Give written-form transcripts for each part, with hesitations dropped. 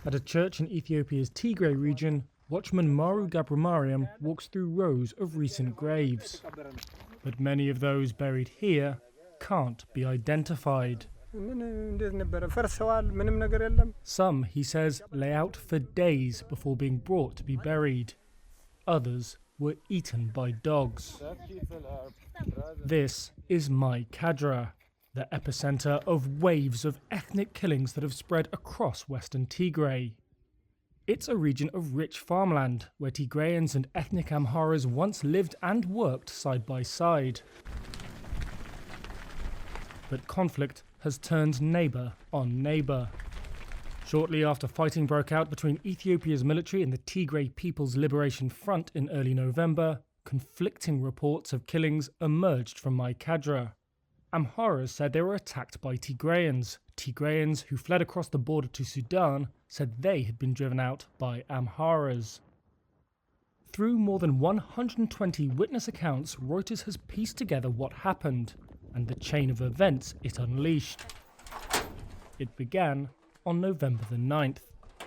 At a church in Ethiopia's Tigray region, watchman Maru Gabramariam walks through rows of recent graves. But many of those buried here can't be identified. Some, he says, lay out for days before being brought to be buried. Others were eaten by dogs. This is Mai Kadra, the epicenter of waves of ethnic killings that have spread across western Tigray. It's a region of rich farmland where Tigrayans and ethnic Amharas once lived and worked side by side. But conflict has turned neighbour on neighbour. Shortly after fighting broke out between Ethiopia's military and the Tigray People's Liberation Front in early November, conflicting reports of killings emerged from Mai Kadra. Amharas said they were attacked by Tigrayans. Tigrayans who fled across the border to Sudan said they had been driven out by Amharas. Through more than 120 witness accounts, Reuters has pieced together what happened and the chain of events it unleashed. It began on November the 9th.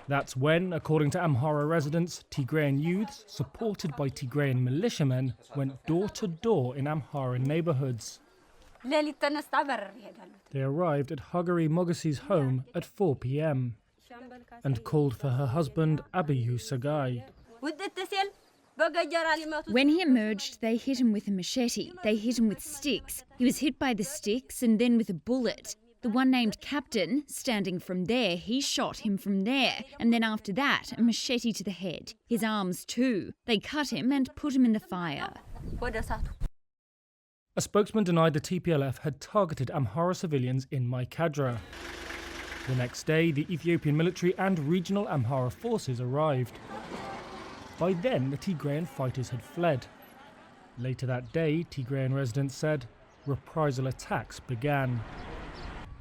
That's when, according to Amhara residents, Tigrayan youths, supported by Tigrayan militiamen, went door to door in Amhara neighbourhoods. They arrived at Hagari Mogasi's home at 4 p.m. and called for her husband Abiyu Sagai. When he emerged, they hit him with a machete. They hit him with sticks. He was hit by the sticks and then with a bullet. The one named Captain, standing from there, he shot him from there. And then after that, a machete to the head. His arms too. They cut him and put him in the fire. A spokesman denied the TPLF had targeted Amhara civilians in Mai Kadra. The next day, the Ethiopian military and regional Amhara forces arrived. By then, the Tigrayan fighters had fled. Later that day, Tigrayan residents said, reprisal attacks began.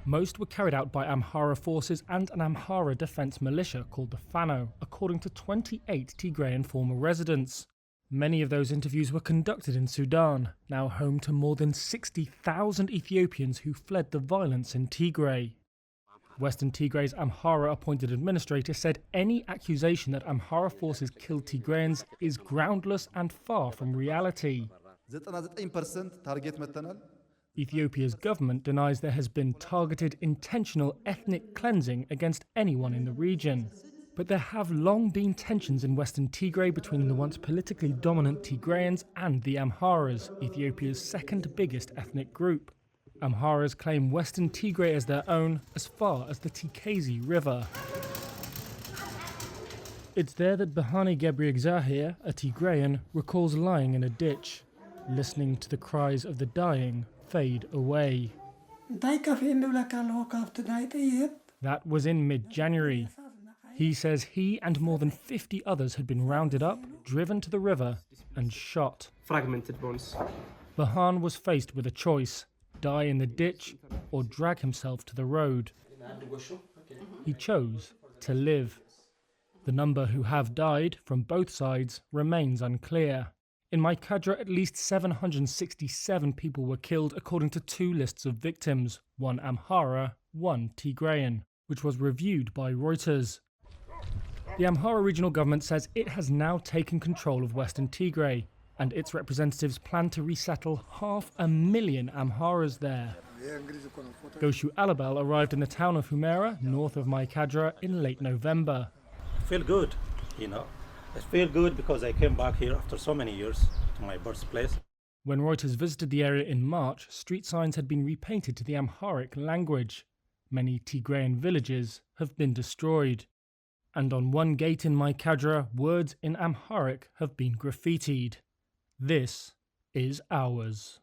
Most were carried out by Amhara forces and an Amhara defense militia called the Fano, according to 28 Tigrayan former residents. Many of those interviews were conducted in Sudan, now home to more than 60,000 Ethiopians who fled the violence in Tigray. Western Tigray's Amhara-appointed administrator said any accusation that Amhara forces killed Tigrayans is groundless and far from reality. 99% target መተናል. Ethiopia's government denies there has been targeted intentional ethnic cleansing against anyone in the region. But there have long been tensions in western Tigray between the once politically dominant Tigrayans and the Amharas, Ethiopia's second biggest ethnic group. Amharas claim western Tigray as their own as far as the Tikezi River. It's there that Bahani Gebrigzahir, a Tigrayan, recalls lying in a ditch, listening to the cries of the dying fade away. That was in mid-January. He says he and more than 50 others had been rounded up, driven to the river, and shot. Fragmented bones. Bahan was faced with a choice: die in the ditch or drag himself to the road. He chose to live. The number who have died from both sides remains unclear. In Mai Kadra, at least 767 people were killed according to two lists of victims, one Amhara, one Tigrayan, which was reviewed by Reuters. The Amhara regional government says it has now taken control of western Tigray, and its representatives plan to resettle 500,000 Amharas there. Goshu Alabel arrived in the town of Humera, north of Mai Kadra, in late November. I feel good, I feel good because I came back here after so many years to my birthplace. When Reuters visited the area in March, street signs had been repainted to the Amharic language. Many Tigrayan villages have been destroyed. And on one gate in Mai Kadra, words in Amharic have been graffitied. This is ours.